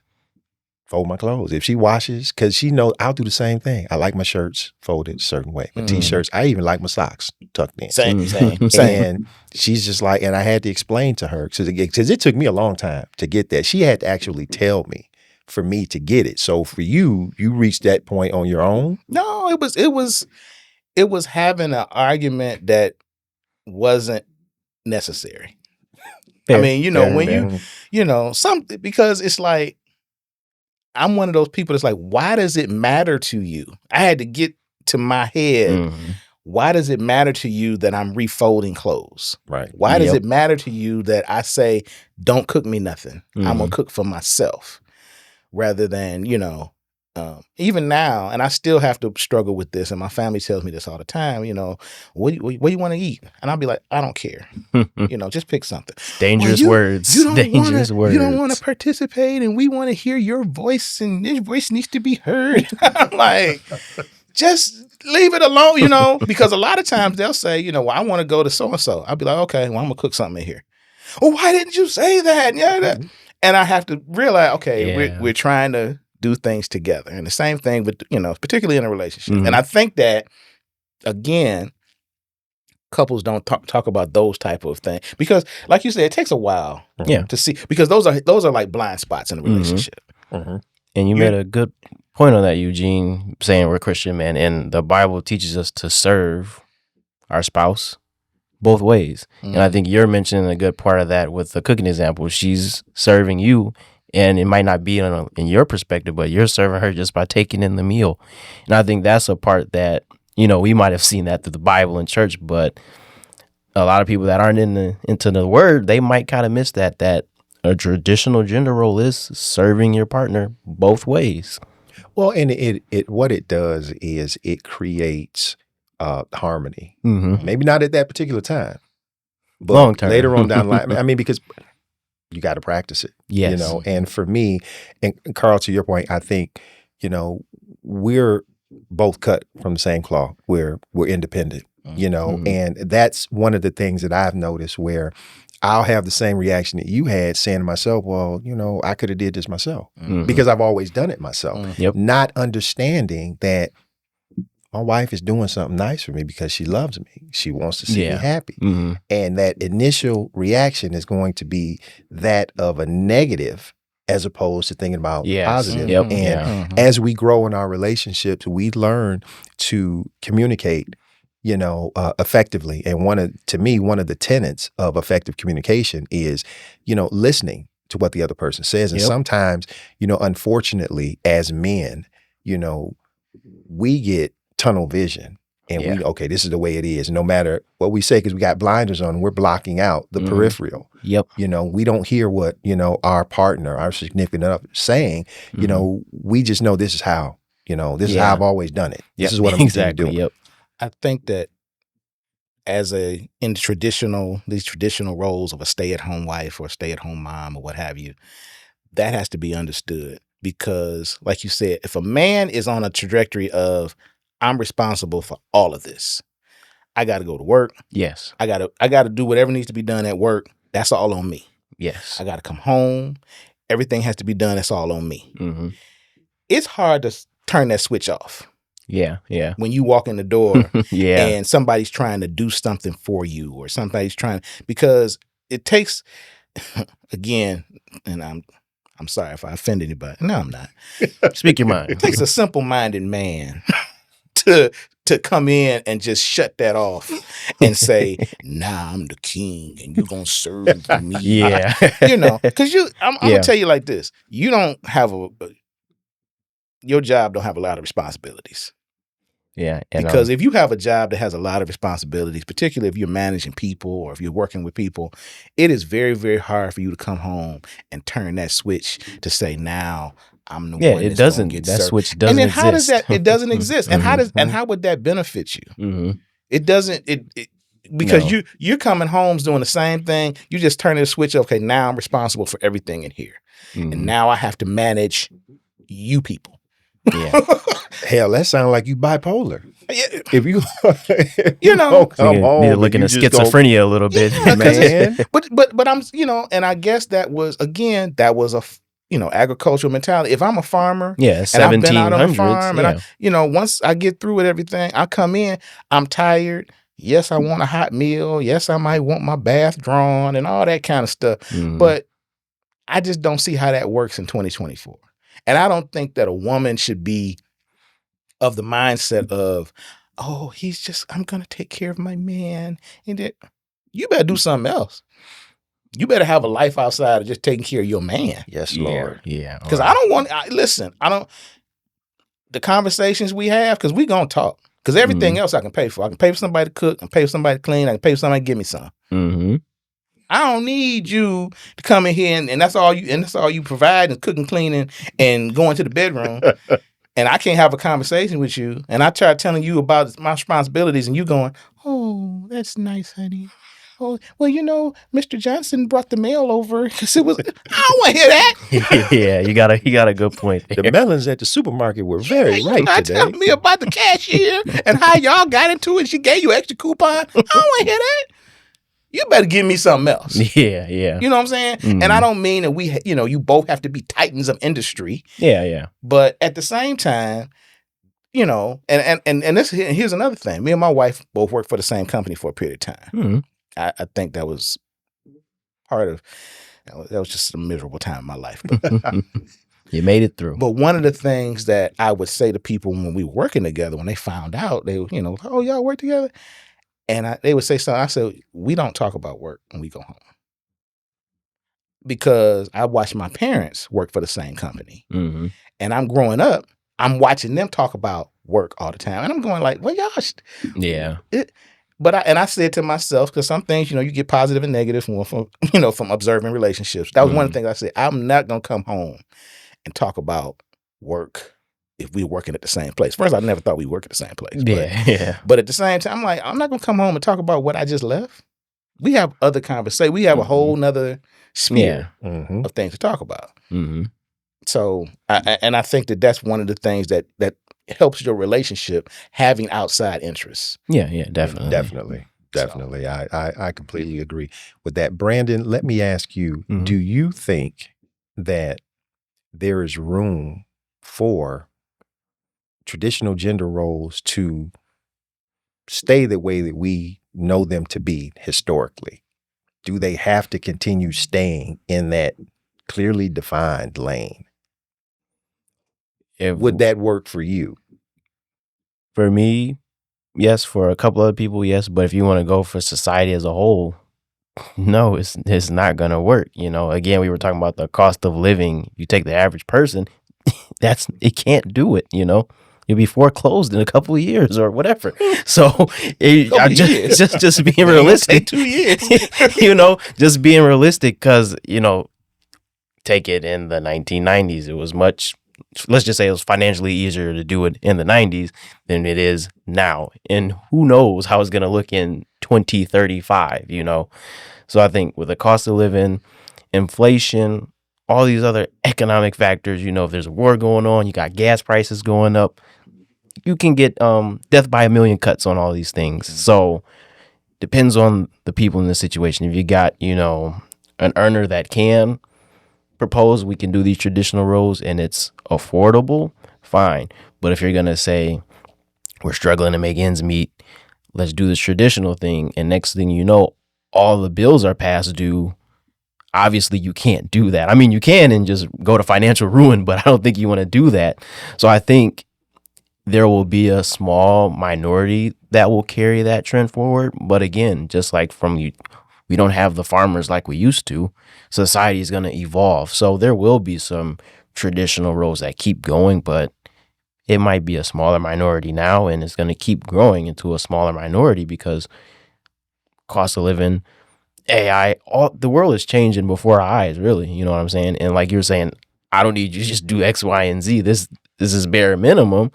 fold my clothes. If she washes, because she knows I'll do the same thing. I like my shirts folded a certain way. My t-shirts, I even like my socks tucked in. Same. And she's just like, and I had to explain to her, because it took me a long time to get that. She had to actually tell me for me to get it. So for you reached that point on your own? No, it was having an argument that wasn't necessary. Fair. I mean, when something, because it's like, I'm one of those people that's like, why does it matter to you? I had to get to my head. Why does it matter to you that I'm refolding clothes? Right. Why does it matter to you that I say, don't cook me nothing? I'm going to cook for myself rather than, even now, and I still have to struggle with this, and my family tells me this all the time, what do you want to eat? And I'll be like, I don't care. Just pick something. Dangerous words. Dangerous words. You don't want to participate, and we want to hear your voice, and your voice needs to be heard. I'm like, just leave it alone, because a lot of times they'll say, well, I want to go to so-and-so. I'll be like, okay, well, I'm going to cook something in here. Well, why didn't you say that? Yeah. And I have to realize, okay, we're trying to do things together. And the same thing with, particularly in a relationship. And I think that, again, couples don't talk about those type of things because, like you said, it takes a while to see, because those are like blind spots in a relationship. And you made a good point on that, Eugene, saying we're Christian, man, and the Bible teaches us to serve our spouse both ways. And I think you're mentioning a good part of that with the cooking example. She's serving you, and it might not be in your perspective, but you're serving her just by taking in the meal. And I think that's a part that, we might have seen that through the Bible and church, but a lot of people that aren't into the word, they might kind of miss that a traditional gender role is serving your partner both ways. Well, and what it does is it creates harmony. Maybe not at that particular time, but long term, later on down the line. I mean, because you got to practice it. Yes. And for me, and Carl, to your point, I think, we're both cut from the same cloth. We're independent, and that's one of the things that I've noticed where I'll have the same reaction that you had, saying to myself, well, I could have did this myself because I've always done it myself. Not understanding that my wife is doing something nice for me because she loves me. She wants to see me happy. And that initial reaction is going to be that of a negative as opposed to thinking about Yes. positive. Yep. And Yeah. as we grow in our relationships, we learn to communicate, effectively. And to me, one of the tenets of effective communication is, listening to what the other person says. And Yep. sometimes, unfortunately, as men, we get tunnel vision. And Yeah. okay, this is the way it is. No matter what we say, because we got blinders on, we're blocking out the peripheral. Yep. We don't hear what, our partner, our significant other is saying. We just know this is how, this is how I've always done it. This Yep. is what I'm exactly. doing. Yep. I think that in these traditional roles of a stay-at-home wife or a stay-at-home mom or what have you, that has to be understood because, like you said, if a man is on a trajectory of I'm responsible for all of this, I got to go to work. Yes. I got to do whatever needs to be done at work. That's all on me. Yes. I got to come home. Everything has to be done. That's all on me. Mm-hmm. It's hard to turn that switch off. Yeah. Yeah. When you walk in the door Yeah. and somebody's trying to do something for you or somebody's because it takes, again, and I'm sorry if I offend anybody. No, I'm not. Speak your mind. It takes a simple-minded man to come in and just shut that off and say, nah, I'm the king and you're going to serve me. Yeah. Because I'm going to tell you like this. You don't have your job don't have a lot of responsibilities. Yeah. And, Because if you have a job that has a lot of responsibilities, particularly if you're managing people or if you're working with people, it is very, very hard for you to come home and turn that switch to say, now I'm the one it that's gonna doesn't. get That served. switch doesn't And then exist. how does that? It doesn't exist. And Mhm. how would that benefit you? Mm-hmm. It doesn't. Because No. you're coming home doing the same thing. You just turn the switch. Okay, now I'm responsible for everything in here, Mm-hmm. and now I have to manage you people. Yeah. Hell, that sounds like you bipolar. Yeah. If you, So you need to look into schizophrenia a little bit, Yeah, 'cause man. But I'm and I guess that was a agricultural mentality. If I'm a farmer, Yeah. and I've been out on 1700s. a farm, and Yeah. once I get through with everything, I come in, I'm tired. Yes, I want a hot meal. Yes, I might want my bath drawn and all that kind of stuff. Mhm. But I just don't see how that works in 2024. And I don't think that a woman should be of the mindset of, oh, I'm going to take care of my man. And that you better do something else. You better have a life outside of just taking care of your man. Yes, Yeah. Lord. Yeah. Because I don't want, listen, the conversations we have, because we going to talk. Because everything else I can pay for. I can pay for somebody to cook. I can pay for somebody to clean. I can pay for somebody to give me some. Mm-hmm. I don't need you to come in here and that's all you provide and cook and clean and go into the bedroom. And I can't have a conversation with you. And I try telling you about my responsibilities and you going, oh, that's nice, honey. Oh, well, Mr. Johnson brought the mail over because it was, I don't want to hear that. Yeah. You got a good point there. The melons at the supermarket were very You're ripe not today. telling me about the cashier and how y'all got into it. She gave you extra coupon. I don't want to hear that. You better give me something else. Yeah. Yeah. You know what I'm saying? Mhm. And I don't mean that you both have to be titans of industry, Yeah. Yeah. but at the same time, and here's another thing. Me and my wife both worked for the same company for a period of time. Mm-hmm. I think that was that was just a miserable time in my life. But, You made it through. but one of the things that I would say to people when we were working together, when they found out, they oh, y'all work together? And they would say something. I said, we don't talk about work when we go home. Because I watched my parents work for the same company. Mm-hmm. And I'm growing up, I'm watching them talk about work all the time. And I'm going like, well, y'all, Yeah. but I said to myself, because some things, you get positive and negative from observing relationships. That was one of the things I said. I'm not going to come home and talk about work if we're working at the same place. First, I never thought we work at the same place. Yeah. Yeah. But at the same time, I'm like, I'm not going to come home and talk about what I just left. We have other conversations. We have a whole nother sphere Mhm. of things to talk about. Mm-hmm. So, I think that's one of the things that helps your relationship, having outside interests. Yeah. Yeah. Definitely. Definitely. I completely agree with that. Brandon, let me ask you, Mhm. do you think that there is room for traditional gender roles to stay the way that we know them to be historically? Do they have to continue staying in that clearly defined lane. If, Would that work for you? for me, yes. For a couple other people, yes. But if you want to go for society as a whole, no, it's not gonna work. Again, we were talking about the cost of living. You take the average person, it can't do it. You'll be foreclosed in a couple of years or whatever. So just being realistic. 2 years. Just being realistic, because take it in the 1990s, it was much. Let's just say it was financially easier to do it in the 90s than it is now. And who knows how it's going to look in 2035, So I think with the cost of living, inflation, all these other economic factors, if there's a war going on, you got gas prices going up, you can get death by a million cuts on all these things. So depends on the people in the situation. If you got, an earner that can propose, we can do these traditional roles and it's affordable, fine. But if you're going to say we're struggling to make ends meet, let's do this traditional thing, and next thing you know, all the bills are past due, obviously you can't do that. I mean, you can and just go to financial ruin, but I don't think you want to do that. So I think there will be a small minority that will carry that trend forward. But again, just like we don't have the farmers like we used to. Society is going to evolve. So there will be some traditional roles that keep going, but it might be a smaller minority now, and it's going to keep growing into a smaller minority because cost of living, AI, the world is changing before our eyes, really. You know what I'm saying? And like you were saying, I don't need you to just do X, Y, and Z. This is bare minimum.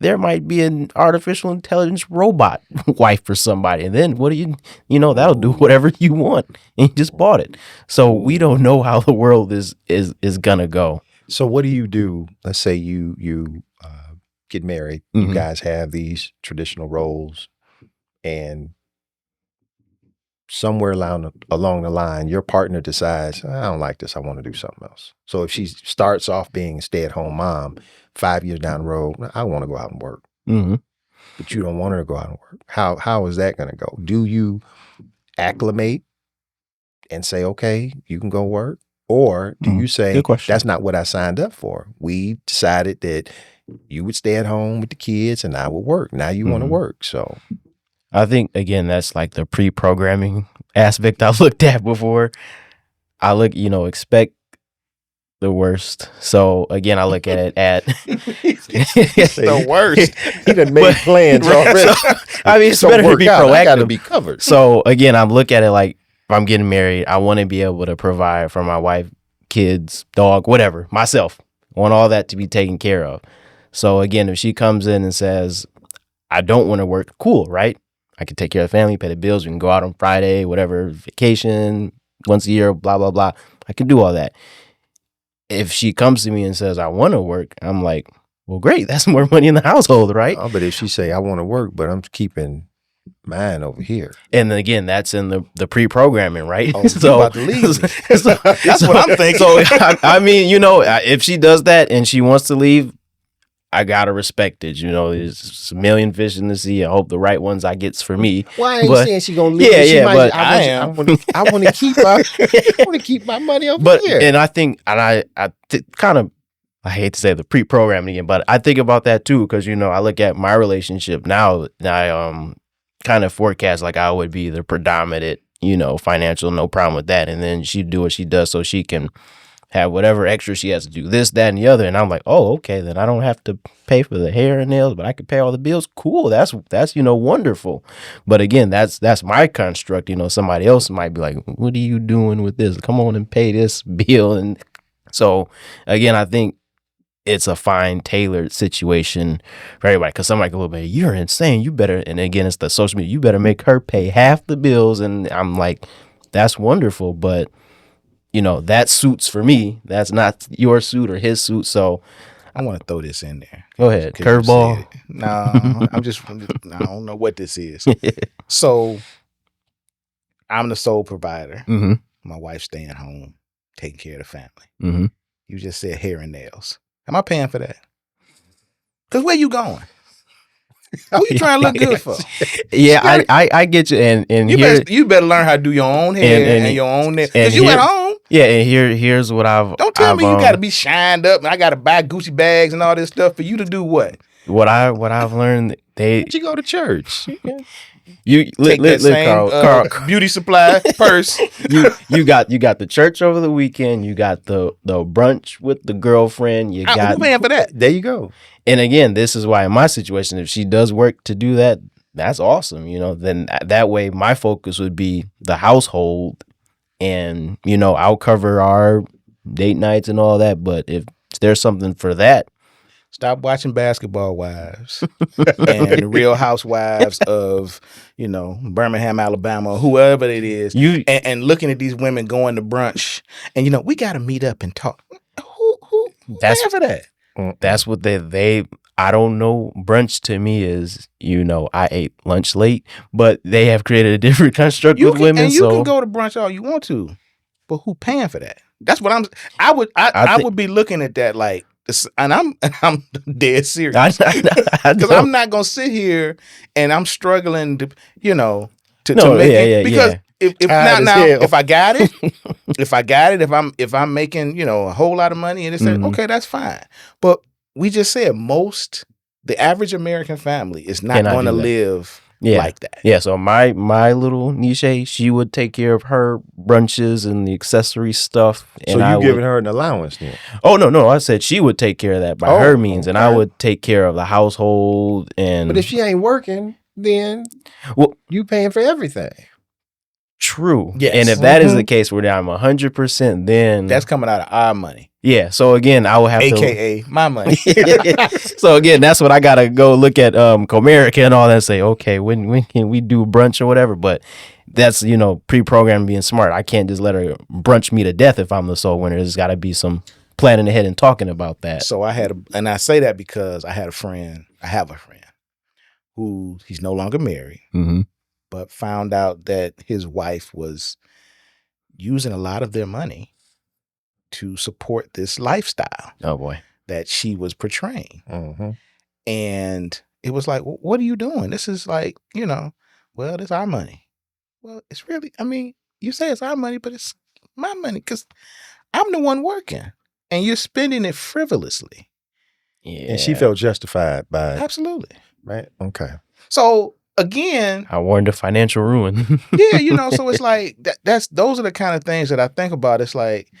There might be an artificial intelligence robot wife for somebody. And then what do that'll do whatever you want. And you just bought it. So we don't know how the world is going to go. So what do you do? Let's say you get married. You Mhm. guys have these traditional roles, and somewhere along the line, your partner decides, I don't like this. I want to do something else. So if she starts off being a stay-at-home mom, 5 years down the road, I want to go out and work. Mm-hmm. But you don't want her to go out and work. How is that going to go? Do you acclimate and say, okay, you can go work? Or do you say, Good question. that's not what I signed up for? We decided that you would stay at home with the kids and I would work. Now you want to Mhm. work. So I think, again, that's like the pre-programming aspect I looked at before. I expect the worst. So again, I look at it at It's the worst. he done made plans already. I mean, it's Don't better to work be out. I got to proactive. be covered. So again, I look at it like, if I'm getting married, I want to be able to provide for my wife, kids, dog, whatever, myself. I want all that to be taken care of. So again, if she comes in and says, I don't want to work, cool, right? I can take care of the family, pay the bills. We can go out on Friday, whatever, vacation once a year, blah, blah, blah. I can do all that. If she comes to me and says, I want to work, I'm like, well, great. That's more money in the household, right? Oh, but if she say, I want to work, but I'm keeping mine over here. And then again, that's in the pre-programming, right? Oh, you about to leave me. That's what I'm thinking. So I mean, if she does that and she wants to leave, I gotta respect it. There's a million fish in the sea. I hope the right ones I get's for me. Well, I ain't But- saying she gonna leave. Yeah, She yeah, might but just- I am. I want to keep my. I want to keep my money over But here. and I think, and I kind of, I hate to say the pre-programming again, but I think about that too because I look at my relationship now. And I kind of forecast like I would be the predominant, financial, no problem with that, and then she do what she does so she can have whatever extra she has to do, this, that, and the other. And I'm like, oh, okay, then I don't have to pay for the hair and nails, but I can pay all the bills. Cool, that's wonderful. But again, that's my construct. Somebody else might be like, what are you doing with this? Come on and pay this bill. And so again, I think it's a fine tailored situation for everybody. Because somebody go, man, you're insane. You better. And again, it's the social media. You better make her pay half the bills. And I'm like, that's wonderful, but that suits for me. That's not your suit or his suit. So I want to throw this in there. go ahead. 'Cause you Curveball. said it. No, I don't know what this is. So I'm the sole provider. Mm-hmm. My wife's staying home, taking care of the family. Mm-hmm. You just said hair and nails. Am I paying for that? Because where you going? Who you trying to look good for? Yeah, I get you. And You here, better, you better learn how to do your own hair and your own nails. Because you here- at home. yeah, and here's what I've Don't tell me you I've, got to be shined up and I got to buy Gucci bags and all this stuff for you to do what? what I've learned. Did you go to church? You Take that same Carl, beauty supply purse. you got the church over the weekend. You got the brunch with the girlfriend. You Who got, paying for that? There you go. and again, this is why in my situation, if she does work to do that, that's awesome. Then that way my focus would be the household, and I'll cover our date nights and all that. But if there's something for that, Stop watching Basketball Wives and Real Housewives of, Birmingham, Alabama, whoever it is, and looking at these women going to brunch, and we got to meet up and talk. Who That's- paying for that? that's what they I don't know. Brunch to me is, I ate lunch late, but they have created a different construct with women. And you so can go to brunch all you want to, but who paying for that? That's what I would be looking at that like, and I'm dead serious. I Because know. I'm not gonna sit here and I'm struggling to, to No, make yeah, it. yeah, Because yeah. if Tired now, as hell. if I got it, if I'm making a whole lot of money and it's Mhm. okay, that's fine. But we just said the average American family is not Cannot going to do that. live Yeah. like that. Yeah, so my little niche, she would take care of her brunches and the accessory stuff. So And I you would, giving her an allowance then? Oh no! I said she would take care of that by Oh, her means, and I okay. would take care of the household. And But if she ain't working, then Well- you paying for everything. true, Yes. and if that is the Mhm. case where I'm 100%, then That's coming out of our money, yeah. So again, I would have aka my money. So again, that's what I gotta go look at Comerica and all that and say, okay, when can we do brunch or whatever? But that's pre-programmed being smart. I can't just let her brunch me to death if I'm the sole winner. There's got to be some planning ahead and talking about that. So and I say that because I have a friend who he's no longer married, Mm-hmm. but found out that his wife was using a lot of their money to support this lifestyle Oh boy. that she was portraying. Mm-hmm. And it was like, what are you doing? This is like, well, this is our money. Well, it's really, you say it's our money, but it's my money because I'm the one working and you're spending it frivolously. Yeah. And she felt justified by it, Absolutely. right? Okay. So again, I warned of financial ruin. yeah, so it's like those are the kind of things that I think about. It's like,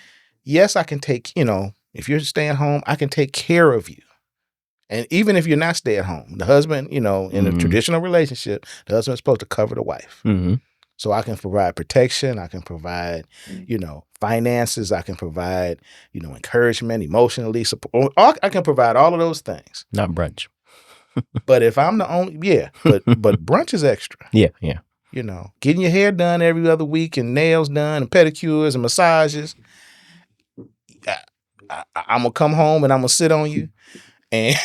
yes, I can take, if you're staying home, I can take care of you. And even if you're not stay at home, the husband, in a Mhm. traditional relationship, the husband's supposed to cover the wife. Mm-hmm. So I can provide protection, I can provide, finances, I can provide, encouragement, emotionally support. I can provide all of those things. Not brunch. But if I'm the only, but brunch is extra. Yeah. Getting your hair done every other week and nails done and pedicures and massages. I'm gonna come home and I'm gonna sit on you and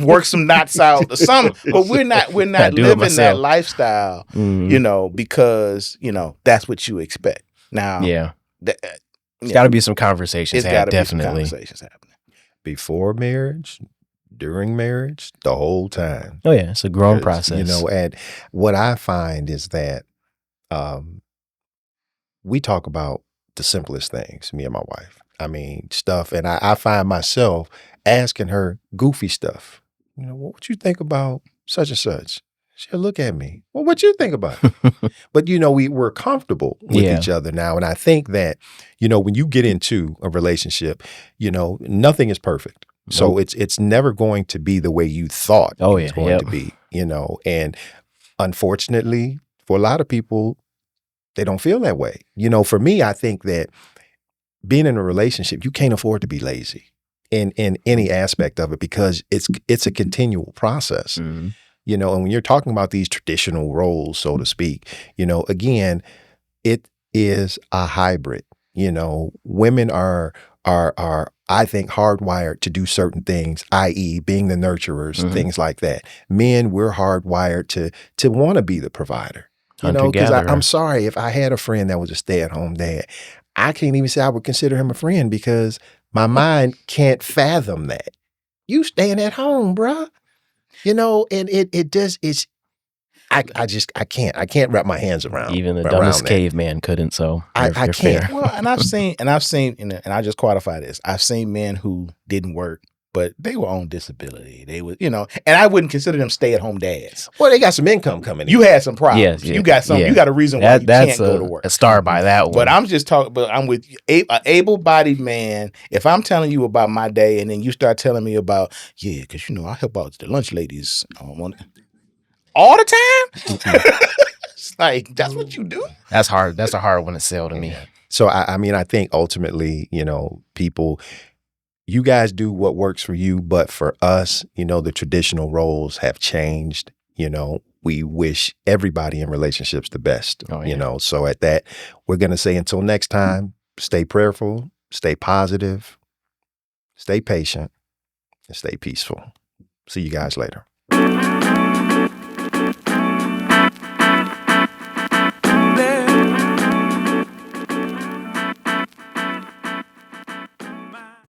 work some knots out or something. But we're not do it living that myself. lifestyle, Mhm. because that's what you expect. Now, Yeah. that, There's got to be some conversations it's had, got to be some definitely. conversations happening. Before marriage, during marriage, the whole time. Oh yeah, it's a growing 'Cause, process. And what I find is that we talk about the simplest things, me and my wife. Stuff, and I find myself asking her goofy stuff. What you think about such and such? She'll look at me. Well, what you think about it? But we're comfortable with Yeah. each other now, and I think that when you get into a relationship, nothing is perfect. So Nope. it's never going to be the way you thought Oh, it was yeah, going yep. to be. And unfortunately, for a lot of people, they don't feel that way. For me, I think that being in a relationship, you can't afford to be lazy in any aspect of it because it's a continual process. Mhm. And when you're talking about these traditional roles, so to speak, again, it is a hybrid. Women are I think hardwired to do certain things, i.e. being the nurturers, Mhm. things like that. Men, we're hardwired to want to be the provider. Because Hunter-gatherer. I'm sorry, if I had a friend that was a stay-at-home dad, I can't even say I would consider him a friend because my mind can't fathom that. You staying at home, bruh. And it does. I can't wrap my hands around. Even the around dumbest that. caveman couldn't. So I you're can't. fair. Well, and I've seen, and I just qualify this. I've seen men who didn't work, but they were on disability. They were, and I wouldn't consider them stay-at-home dads. Well, they got some income coming in. You had some problems. Yes, You got some. yeah. You got a reason why you That's can't go to work. a star by that one. But I'm just talking. But I'm with you. An able-bodied man. If I'm telling you about my day, and then you start telling me about, because I help out the lunch ladies all the time. It's like that's what you do. That's hard. That's a hard one to sell to me. So I think ultimately, people, you guys do what works for you, but for us, the traditional roles have changed. We wish everybody in relationships the best. Oh, yeah. So at that, we're gonna say until next time, stay prayerful, stay positive, stay patient, and stay peaceful. See you guys later.